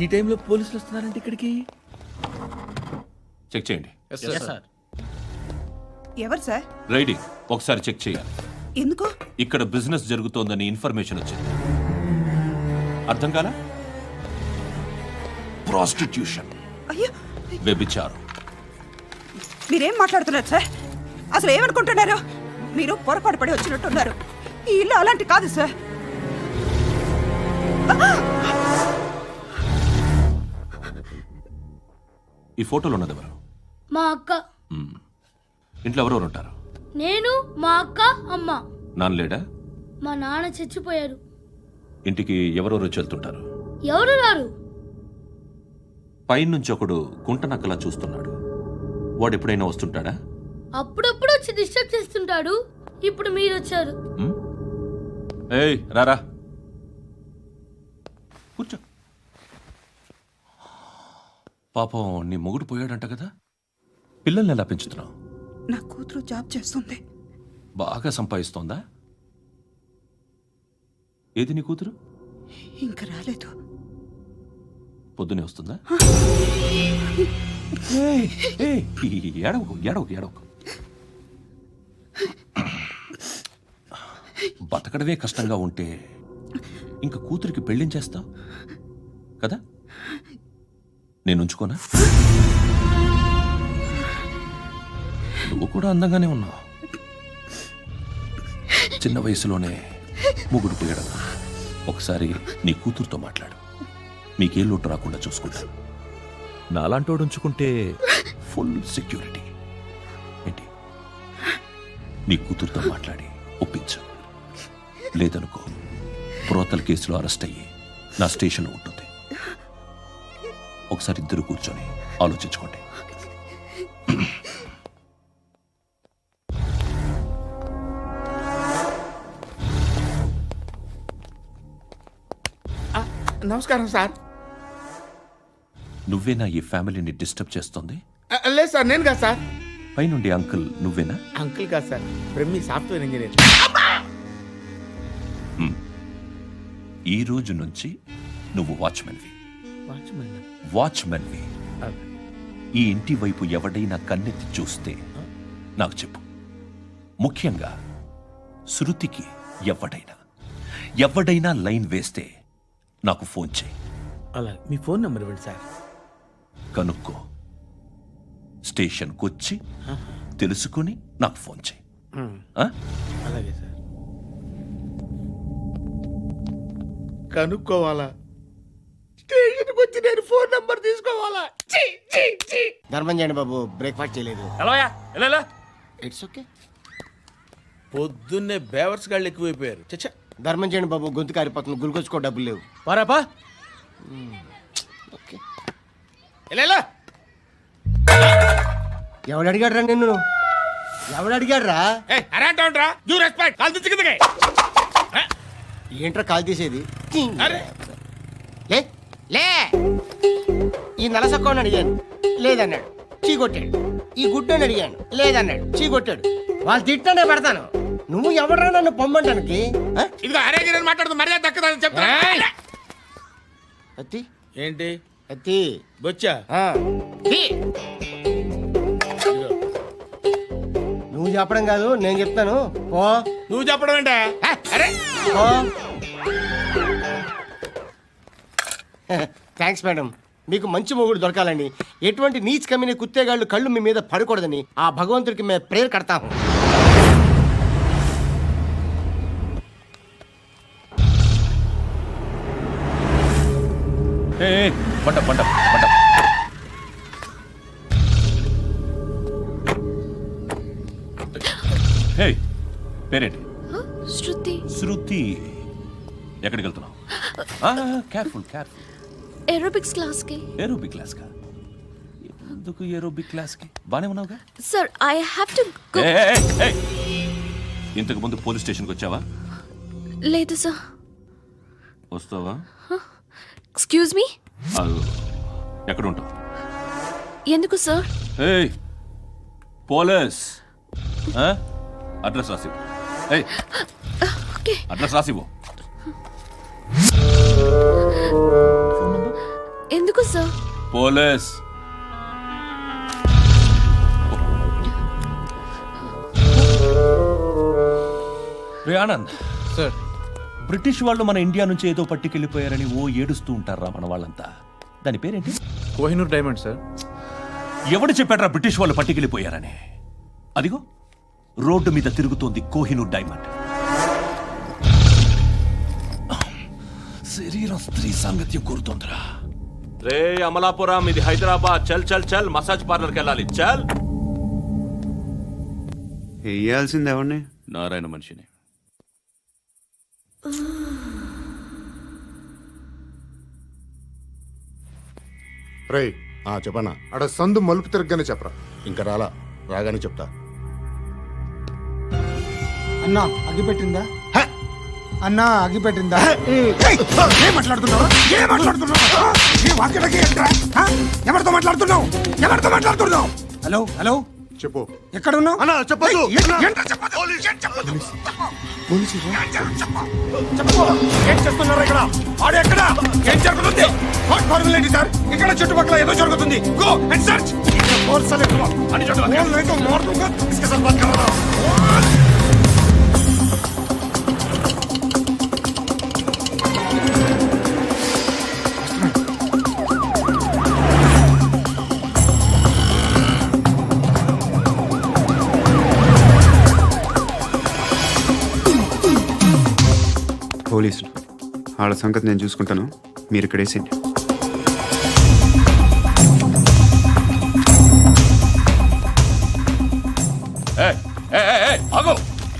ఈ టైంలో పోలీసులు వస్తున్నారంటే ఇక్కడికి. చెక్ చేయండి. ఎవరు సార్? రైడింగ్ ఒకసారి చెక్ చేయాలి. ఎందుకు? ఇక్కడ బిజినెస్ జరుగుతోందని ఇన్ఫర్మేషన్ వచ్చింది. అర్థం కాలా? ప్రాస్టిట్యూషన్, అయ్యో, వ్యభిచారం. మీరేం మాట్లాడుతున్నారు సార్? అసలు ఏమనుకుంటున్నారు? మీరు పొరపాటు పడి వచ్చినట్టున్నారు. ఈ ఇల్లు అలాంటి కాదు సార్. ఈ ఫోటోలో ఉన్నది ఎవరు? మా అక్క. ఇంట్లో ఎవరెవరు ఉంటారు? నేను, మా అక్క, అమ్మ. నాన్న లేడా? మా నాన్న చచ్చిపోయారు. ఇంటికి ఎవరెవరు వచ్చి వెళ్తుంటారు? ఎవరు రారు. పైనుంచి ఒకడు గుంటనక్కలా చూస్తున్నాడు. వాడు ఎప్పుడైనా వస్తుంటాడా? అప్పుడప్పుడు వచ్చి డిస్టర్బ్ చేస్తుంటాడు. ఇప్పుడు మీరు వచ్చారు. ఏయ్ రారా, కూర్చో. పాపం నీ మొగుడు పోయాడంట కదా, పిల్లల్ని ఎలా పెంచుతున్నావు? నా కూతురు జాబ్ చేస్తుంది. బాగా సంపాదిస్తోందా? ఏది నీ కూతురు? ఇంకా రాలేదు. పొద్దునే వస్తుందా? ఏడవకు ఏడవకు ఏడవకు. బతకడమే కష్టంగా ఉంటే ఇంకా కూతురికి పెళ్ళించేస్తావు కదా? నేను ఉంచుకోనా? నువ్వు కూడా అందంగానే ఉన్నావు. చిన్న వయసులోనే ముగ్గురు పోయడం. ఒకసారి నీ కూతురుతో మాట్లాడు. మీకే లోటు రాకుండా చూసుకుంటాను. నాలాంటోడు ఉంచుకుంటే ఫుల్ సెక్యూరిటీ. ఏంటి? నీ కూతురుతో మాట్లాడి ఒప్పించు. లేదనుకో, ప్రోతల కేసులో అరెస్ట్ అయ్యి నా స్టేషన్లో ఉంటుంది. ఒకసారి ఇద్దరు కూర్చొని ఆలోచించుకోండి. నమస్కారం సార్. నువ్వేనా ఈ ఫ్యామిలీని డిస్టర్బ్ చేస్తుంది? లేదు సార్, నేను కాదు సార్. పైనుండి అంకుల్ నువ్వేనా? అంకుల్ కాదు సార్, బ్రహ్మి సాఫ్ట్వేర్ ఇంజనీర్. ఈ రోజు నుంచి నువ్వు వాచ్మెన్వి. వాచ్మెన్? వాచ్మెన్వి. ఈ ఇంటి వైపు ఎవడైనా కన్నెత్తి చూస్తే నాకు చెప్పు. ముఖ్యంగా శృతికి ఎవడైనా లైన్ వేస్తే నాకు ఫోన్ చేయి. అలా మీ ఫోన్ నెంబర్ ఇవ్వండి సార్. కనుక్కో, స్టేషన్కి వచ్చి తెలుసుకుని నాకు ఫోన్ చేయి. అలాగే సార్. కనుక్కోవాలా? స్టేషన్కి వచ్చి నేను ఫోన్ నెంబర్ తీసుకోవాలా? ధర్మం చేయండి బాబు, బ్రేక్ఫాస్ట్ చేయలేదు. It's okay. పొద్దున్నే బేవర్స్ గాళ్ళు ఎక్కువైపోయారు. చచ్చా, ధర్మం చేయండి బాబు, గొంతు కారిపోతుంది. గురికొచ్చుకో, డబ్బులు లేవు. పారాపా. ఓకే. ఎవడు అడిగాడు రా నిన్ను? ఎవడు అడిగాడు రా? ఏంట్రా కాల్ తీసేది? లే లే. ఈ నలసక్కని అడిగాను, లేదన్నాడు, చీ కొట్టాడు. ఈ గుడ్డని అడిగాను, లేదన్నాడు, చీ కొట్టాడు. వాళ్ళు తిట్టానే పెడతాను. నువ్వు ఎవడరా నన్ను పొమ్మంటానికి? ఇదిగో అరే మాట్లాడుతూ మర్యాద దక్కదని చెప్తా. అత్తి ఏంటి అత్తి బొచ్చా? నువ్వు చెప్పడం కాదు, నేను చెప్తాను. ఓ నువ్వు చెప్పడం ఏంటే? అరే థ్యాంక్స్ మేడం. మీకు మంచి మొగుడు దొరకాలని, ఎటువంటి నీచ్ కమ్మిన కుత్తేగాళ్ళు కళ్ళు మీ మీద పడకూడదని ఆ భగవంతుడికి మేము ప్రేయర్ కడతాము. పంట పంట పంట. హే, పేరేంటి? శృతి. శృతి. ఎక్కడికి వెళ్తున్నావు? Careful careful. ఏరోబిక్స్ క్లాస్ కి. ఏరోబిక్ క్లాస్ కా? ఎందుకు ఏరోబిక్ క్లాస్ కి? బానే ఉన్నావుగా? Sir, I have to go. ఇంతకు ముందు పోలీస్ స్టేషన్కి వచ్చావా? లేదు సార్. వస్తావా? Excuse me. ఎక్కడ ఉంటావు? ఎందుకు సార్? పోలీస్ అడ్రస్ రాసివ్వు. అడ్రస్ రాసివ్వు. సార్. పోలీస్. రే ఆనంద్ సార్. బ్రిటిష్ వాళ్ళు మన ఇండియా నుంచి ఏదో పట్టుకెళ్ళిపోయారని ఓ ఏడుస్తూ ఉంటారా మన వాళ్ళంతా? దాని పేరేంటి? Kohinoor diamond sir. ఎవడు చెప్పాడ్రా బ్రిటిష్ వాళ్ళు పట్టుకెళ్ళిపోయారని? అదిగో రోడ్డు మీద తిరుగుతోంది కోహినూర్ డైమండ్. శరీరం స్త్రీ సాంగత్యం కోరుతోందిరా. రే అమలాపురం, ఇది హైదరాబాద్. చల్ చల్ చల్, మసాజ్ పార్లర్కి వెళ్ళాలి. చల్. వేయాల్సింది ఎవరిని? నారాయణ మనిషిని. రేయ్ చెప్పనా, అడ సందు మలుపు తిరగగానే చెప్పరా. ఇంకా రాగానే చెప్తా. అన్నా అగ్గి పెట్టిందా? అన్నా అగ్గి పెట్టిందా? ఏం మాట్లాడుతున్నావు? ఎవరితో మాట్లాడుతున్నావు? హలో హలో, చెప్పు. ఎక్కడ ఉన్నావు? అన్నా చెప్పదు. ఏం చేస్తున్నారు ఇక్కడ? ఆడు ఎక్కడ? ఏం జరుగుతుంది? వాట్ ఫార్మల్ ఏంటి సార్? ఇక్కడ చుట్టుపక్కల ఏదో జరుగుతుంది. Go and search. పోలీసులు వాళ్ళ సంగతి నేను చూసుకుంటాను, మీరు ఇక్కడ వేసేయండి. ఆగో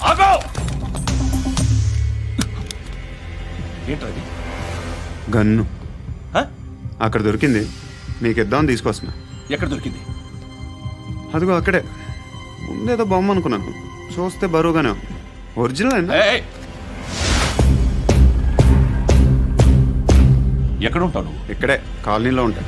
ఆగో. ఏంటది? గన్ను అక్కడ దొరికింది, మీకు ఇద్దామని తీసుకొస్తున్నా. ఎక్కడ దొరికింది? అదిగో అక్కడే. ముందేదో బొమ్మ అనుకున్నాను, చూస్తే బరువుగానే ఉంది. ఒరిజినల్ ఎక్కడ ఉంటాను? ఇక్కడే కాలనీలో ఉంటా.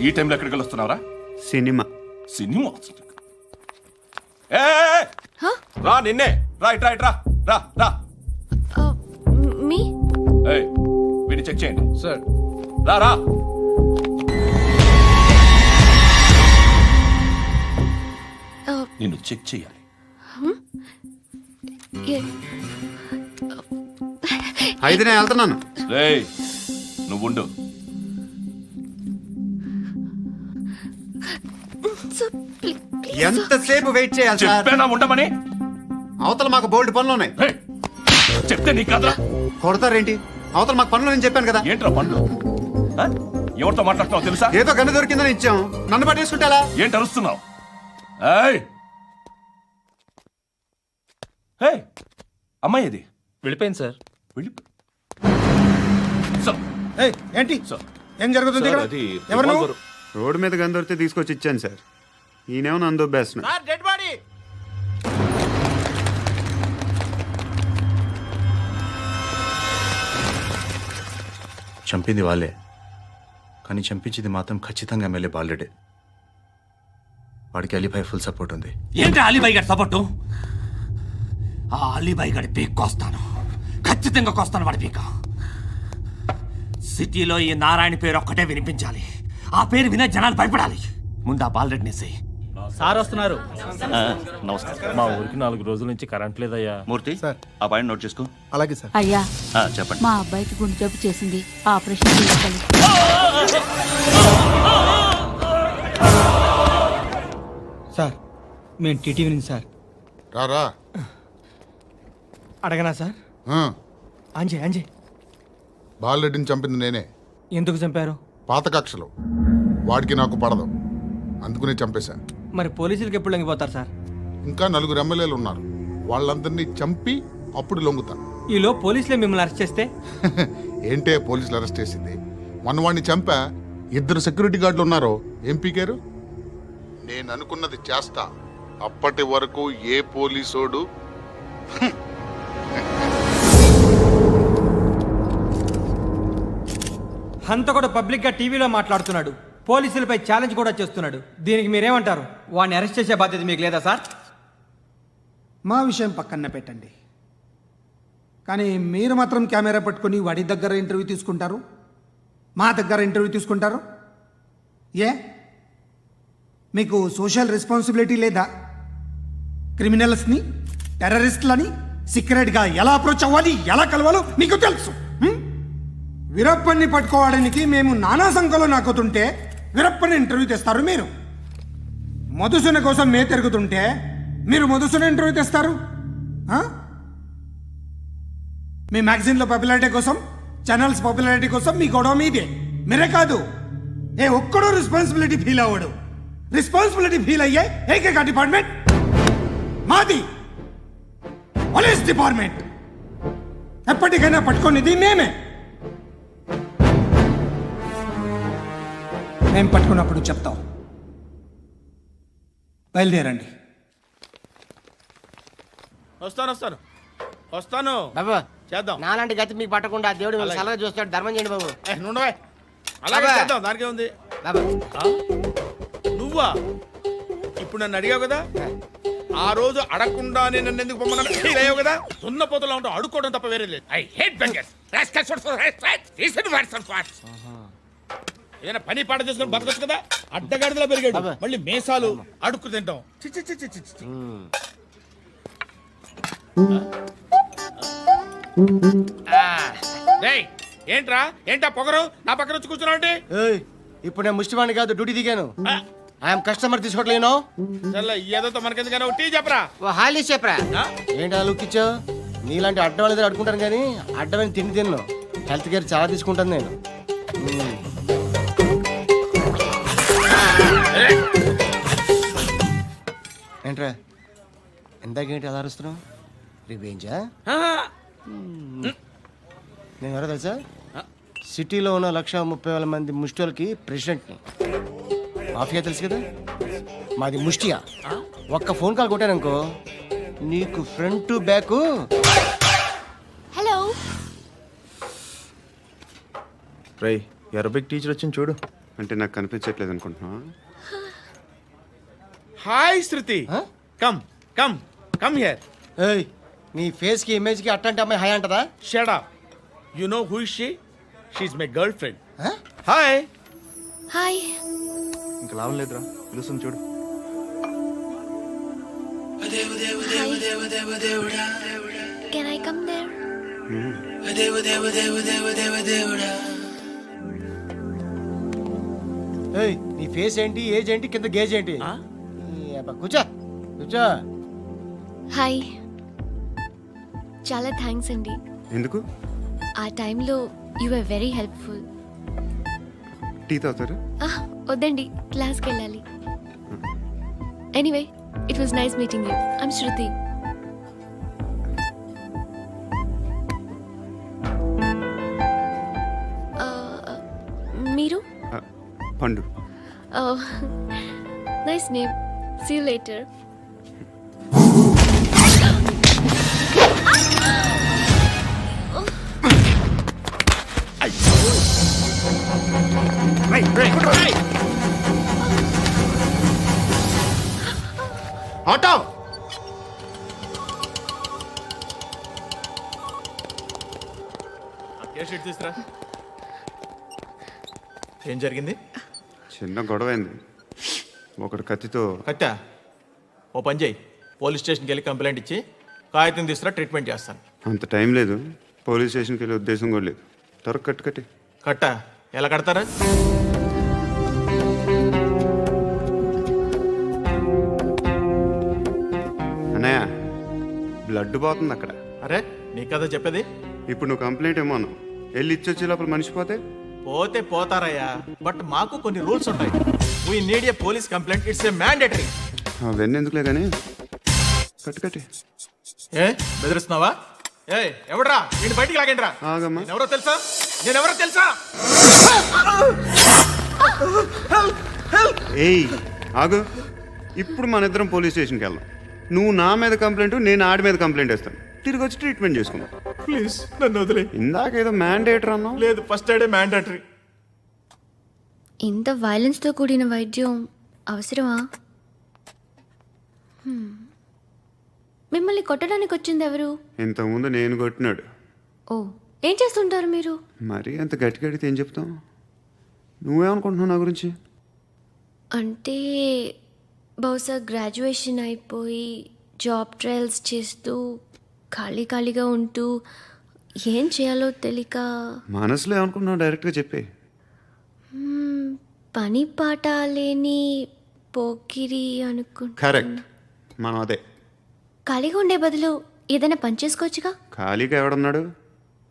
ఈ టైంలో ఎక్కడికి వస్తున్నావురా? సినిమా. సినిమా? రా, నిన్నే. రైట్ రైట్, రా రా రా. మీ వీడిని చెక్ చేయండి. సార్. రా రా. నిన్ను చెక్ చేయాలి. అయితే నేను వెళ్తున్నాను. రేయ్ నువ్వుండు. ఎంతసేపు వెయిట్ చేయాలి సార్? చెప్పేనా ఉండమని? అవతల మాకు బోల్డ్ పనులు ఉన్నాయి. రేయ్, చెప్తే నీకు కదా కొడతారేంటి? అవతల మాకు పనులు నేను చెప్పాను కదా. ఏంట్రా పండ్లు? ఎవరితో మాట్లాడుతున్నావు తెలుసా? ఏదో గన్ను దొరికిందని ఇచ్చాం, నన్ను పట్టేసుకుంటా. ఏంటి అరుస్తున్నావు? అమ్మాయి ఇది వెళ్ళిపోయింది సార్. ఏంటి ఏం జరుగుతుంది ఇక్కడ? అది ఎవరు నువ్వు? రోడ్డు మీద గన్ను దొరికితే తీసుకొచ్చి ఇచ్చాను సార్. ఈయనేమో నన్ను దొబ్బేస్తున్నా. Dead body. చంపింది వాళ్ళే, కానీ చంపించింది మాత్రం ఖచ్చితంగా ఎమ్మెల్యే బాలుడే. వాడికి అలీబాయ్ ఫుల్ సపోర్ట్ ఉంది. ఏంటి అలీబాయ్ గారి సపోర్టు? ఆ అలీబాయ్ గారి పీక్ కోస్తాను, ఖచ్చితంగా కోస్తాను వాడి పీక. సిటీలో ఈ నారాయణ పేరు ఒక్కటే వినిపించాలి. ఆ పేరు వినే జనాలు భయపడాలి. ముందు ఆ బాలరెడ్డి నేసేయి. సార్ వస్తున్నారు. నమస్కారం. మా ఊరికి 4 రోజుల నుంచి కరెంట్ లేదయ్యా. మూర్తి ఆ పాయింట్ నోట్ చేసుకో. అలాగే సార్. అయ్యా, చెప్పండి. మా అబ్బాయికి గుండె జబ్బు చేసింది, ఆపరేషన్ చేయాలి. సార్ మేము టీటీవీ నుంచి సార్. రా. అడగనా సార్? అంజయ్ బాలరెడ్డిని చంపింది నేనే. ఎందుకు చంపారు? పాత కక్షలు. వాడికి నాకు పడదు, అందుకునే చంపేశా. మరి పోలీసులకు ఎప్పుడు లొంగిపోతారు సార్? ఇంకా 4 ఎమ్మెల్యేలు ఉన్నారు, వాళ్ళందరినీ చంపి అప్పుడు లొంగుతా. ఈలో పోలీసులే మిమ్మల్ని అరెస్ట్ చేస్తే? ఏంటే పోలీసులు అరెస్ట్ చేసింది? మొన్న వాడిని చంపా, 2 సెక్యూరిటీ గార్డులు ఉన్నారు, ఏం పీకారు? నేను అనుకున్నది చేస్తా. అప్పటి వరకు ఏ పోలీసోడు హంతకుడు పబ్లిక్ గా టీవీలో మాట్లాడుతున్నాడు. పోలీసులపై ఛాలెంజ్ కూడా చేస్తున్నాడు. దీనికి మీరేమంటారు? వాడిని అరెస్ట్ చేసే బాధ్యత మీకు లేదా సార్? మా విషయం పక్కన పెట్టండి, కానీ మీరు మాత్రం కెమెరా పట్టుకొని వాడి దగ్గర ఇంటర్వ్యూ తీసుకుంటారు, మా దగ్గర ఇంటర్వ్యూ తీసుకుంటారు. ఏ మీకు సోషల్ రెస్పాన్సిబిలిటీ లేదా? క్రిమినల్స్ని, టెర్రరిస్టులని సీక్రెట్గా ఎలా అప్రోచ్ అవ్వాలి, ఎలా కలవాలో మీకు తెలుసు. వీరప్పన్ని పట్టుకోవడానికి మేము నానా సంఖ్యలో నాకుతుంటే వీరప్పని ఇంటర్వ్యూ తెస్తారు మీరు. మధుసూన కోసం మే తిరుగుతుంటే మీరు మధుసూన ఇంటర్వ్యూ తెస్తారు. మీ మ్యాగజైన్లో పాపులారిటీ కోసం, ఛానల్స్ పాపులారిటీ కోసం మీ గొడవ మీదే. మీరే కాదు, ఏ ఒక్కడో రెస్పాన్సిబిలిటీ ఫీల్ అవ్వడు. రెస్పాన్సిబిలిటీ ఫీల్ అయ్యే ఏకైక డిపార్ట్మెంట్ మాది, పోలీస్ డిపార్ట్మెంట్. ఎప్పటికైనా పట్టుకునేది మేమే. మేము పట్టుకున్నప్పుడు చెప్తాం. బయలుదేరండి. వస్తాను బాబు. చేద్దాం. నాలాంటి గతి మీకు పట్టకుండా దేవుడు మిమ్మల్ని సలహా చూస్తాడు. ధర్మం చేయండి బాబు. అలాగే చేద్దాం, దానికే ఉంది. బాబు నువ్వా ఇప్పుడు నన్ను అడిగావు కదా, ఆ రోజు అడగకుండానే నన్ను ఎందుకు పొమ్మన్నా ఫీల్ అయ్యావు కదా. సున్న పోతలో ఉంటావు, అడుక్కోవడం తప్ప వేరే లేదు. I hate bangers. ఏదైనా పని పాట చేసుకుని బతకొచ్చు కదా. అడ్డగాడిదలా పెరిగాడు, మళ్ళీ మేసాలు అడుక్కు తింటాం. చి చి చి చి చి చి. రేయ్, ఏంటా పొగరు నా పక్కన వచ్చి కూర్చున్నావు అంటే? ఇప్పుడు నేను ముష్టివాణి కాదు, డ్యూటీ దిగాను. ఐఎమ్ కస్టమర్ తీసుకోవట్లేను. ఏదో మనకెందుకైనా టీ చెప్పరా. హాలీస్ చెప్పరా. ఏంటి అలా లుక్ ఇచ్చావు? నీలాంటి అడ్డం వాళ్ళ దగ్గర అడుకుంటాను కానీ అడ్డమైన తిండి తిన్ను. హెల్త్ కేర్ చాలా తీసుకుంటాను నేను. ఏంట్రా ఎందాకేంటి అలా అరుస్తున్నావు? రివేంజా? నేను ఎవరో తెలుసా? సిటీలో ఉన్న 130,000 మంది ముష్టిలకి ప్రెసిడెంట్ని. మాఫియా తెలుసు కదా, మాది ముష్టియా. ఒక్క ఫోన్ కాల్ కొట్టాననుకో నీకు ఫ్రంట్ టు బ్యాక్. హలో రై అరబిక్ టీచర్ వచ్చింది చూడు. అంటే నాకు కనిపించట్లేదు అనుకుంటున్నా. Hi Shruti, come come come here. ఏయ్, నీ ఫేస్ కి ఇమేజ్ కి అట్లాంటి అమ్మాయి హాయ్ అంటదా? Shut up. You know who is she? She is my girlfriend. Hi. Hi. ఇంకా లాభం లేదురా, పిలుస్తుంది చూడు. Can I come there? ఏయ్, నీ ఫేస్ ఏంటి, ఏజ్ ఏంటి, కింద గేజ్ ఏంటి? కూర్చో కూర్చో. హాయ్. చాలా థ్యాంక్స్ అండి. ఎందుకు? ఆ టైంలో you are very helpful. Tea తాగుతారా? వద్దండి, క్లాస్కి వెళ్ళాలి. Anyway, it was nice meeting you. I'm Shruti. మీరు? Pandu. Nice name. See you later. Auto. తీసురా. ఏం జరిగింది? చిన్న గొడవ అయింది. ఒకడు కత్తితో. కట్టా? ఓ పని చేయి, పోలీస్ స్టేషన్కి వెళ్ళి కంప్లైంట్ ఇచ్చి కాగితం తీసుకురా, ట్రీట్మెంట్ చేస్తాను. అంత టైం లేదు, పోలీస్ స్టేషన్కి వెళ్ళే ఉద్దేశం కూడా లేదు. త్వరగా కట్టి. కట్టా? ఎలా కడతారా? అన్నయ్య, బ్లడ్ పోతుంది అక్కడ. అరే నీ కదా చెప్పేది. ఇప్పుడు నువ్వు కంప్లైంట్ ఏమో అన్నావు, వెళ్ళి ఇచ్చొచ్చే లోపల మనిషి పోతే పోతే పోతారయ్యా, బట్ మాకు కొన్ని రూల్స్ ఉంటాయి. We need a police complaint, it's a mandatory. అవన్నీ ఎందుకులే కానీ కట్టి. ఏ బెదిరిస్తున్నావా? ఏ ఎవడ్రా నేను బయటికి లాగండి రా. ఆగమ్మా. ఎవరో తెలుసా? నేనెవరో తెలుసా? ఏయ్ ఆగు, ఇప్పుడు మన ఇద్దరం పోలీస్ స్టేషన్కి వెళ్దాం. నువ్వు నా మీద కంప్లైంట్, నేను ఆడి మీద కంప్లైంట్ వేస్తాను. తిరిగి వచ్చి ట్రీట్మెంట్ చేసుకుందాం. ప్లీజ్ నన్ను వదిలే. ఇందాక ఏదో మ్యాండేటర్ అన్నావు. లేదు, ఫస్ట్ ఎయిడే మ్యాండేటరీ. ఇంత వైలెన్స్తో కూడిన వైద్యం అవసరమా? మిమ్మల్ని కొట్టడానికి వచ్చింది ఎవరు? ఇంతకుముందు నేను కొట్టినాడు. ఓ, ఏం చేస్తుంటారు మీరు? మరీ అంత గట్టి గడితే ఏం చెప్తాం? నువ్వేమనుకుంటున్నావు నా గురించి? అంటే బహుశా గ్రాడ్యుయేషన్ అయిపోయి జాబ్ ట్రయల్స్ చేస్తూ ఖాళీగా ఉంటూ ఏం చేయాలో తెలియక మనసులో ఏమనుకుంటున్నావు డైరెక్ట్గా చెప్పే. పని పాట లేని పోకిరి అనుకుంటా. కరెక్ట్, మనం అదే. ఖాళీగా ఉండే బదులు ఏదైనా పని చేసుకోవచ్చుగా. ఖాళీగా ఎవడన్నాడు?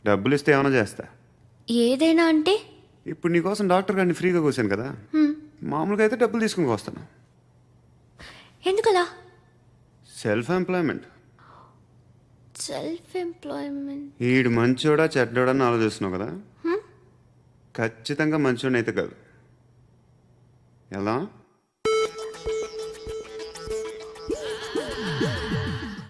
డబ్బులు ఇస్తే ఏమైనా చేస్తా. ఏదైనా అంటే? ఇప్పుడు నీకోసం డాక్టర్ గారిని ఫ్రీగా కూర్చాను కదా, మామూలుగా అయితే డబ్బులు తీసుకుని వస్తాను. ఎందుకలా? Self employment. Self employment. ఈడు మంచోడా చెడ్డోడా అని ఆలోచిస్తున్నావు కదా, ఖచ్చితంగా మంచోడని అయితే కాదు. ఎలా?